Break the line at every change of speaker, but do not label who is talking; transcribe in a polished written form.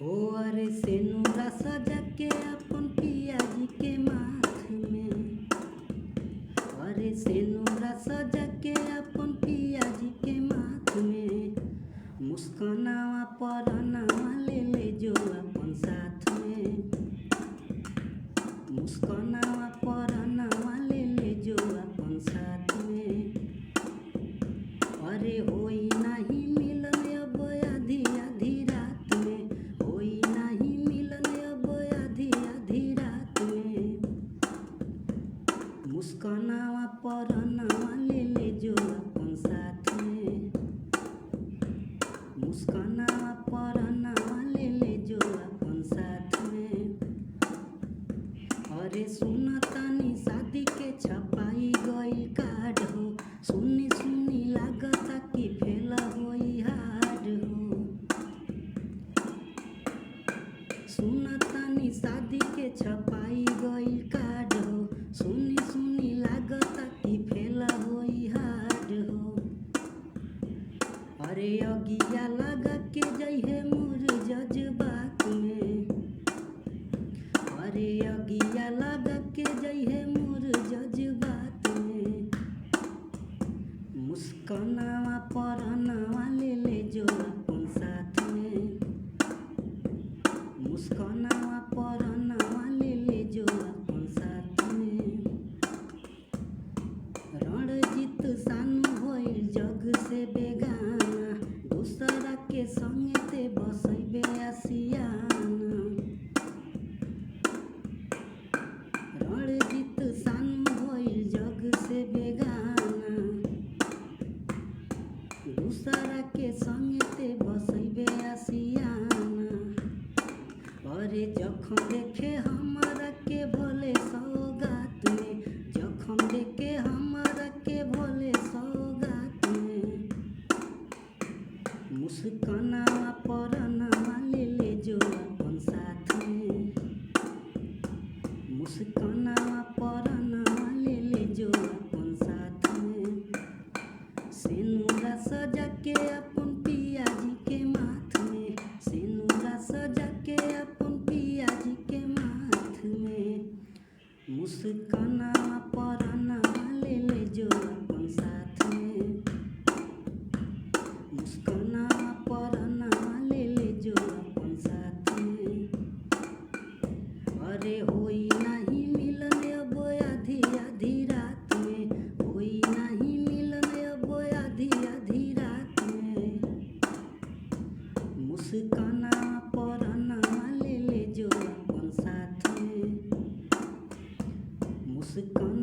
हो अरे सेनुरा सजा के अपन पिया जी के माथ में, अरे सेनुरा सजा के अपन पिया जी के माथ में, मुस्कानावा परनावा ले ले जो अपन साथ में, मुस्कानावा परनावा ले ले जो अपन साथ में। अरे होई नहीं मिलन अब आधी आधी रात में, होई नहीं मिलन अब आधी आधी रात में, मुस्कानावा परनावा ले ले जो अपन साथ में, मुस्कानावा परनावा ले ले जो अपन साथ में। अरे सुनतानी शादी के छपाई गई कार्ड हो, सुनी सुनी लागता कि फेल होई हार्ड हो, सुनतानी शादी के छपाई गई कार्ड हो, सुनी सुनी लागता कि फेल होई हार्ड हो। अरे अगिया लगा के जइहे मोर जज्बात में, अरे अगिया लगा के जइहे मोर जज्बात में, मुस्कानावा परनावा ले ले जो अपन साथ में, मुस्कानावा परनावा ले ले जो अपन साथ में। रणजीत सानू होइल जग से बेगाना, दूसरा के संगे ते बसैबे आसियाना, रणजीत सानू होइल जग से बेगाना, दूसरा के संगे ते बसैबे आसियाना। अरे जखम देखे हमारा के भोले सौगात में, जखम देखे हमारा के भोले सौगात में, मुस्कानावा परनावा ले ले जो अपन साथ में, मुस्कानावा परनावा ले ले जो अपन साथ में। सेनुरा सजा के अपन पिया जी के माथ में, सेनुरा सजा के अपन पिया जी के माथ में, मुस्कानावा परनावा ले ले जो अपन साथ में, मुस्कानावा परनावा ले ले जो अपन साथ में। अरे होई नहीं मिलन अब आधी आधी रात में, होई नहीं मिलन अब आधी आधी रात में, मुस्कानावा परनावा ले ले जो अपन साथ में, मुस्कान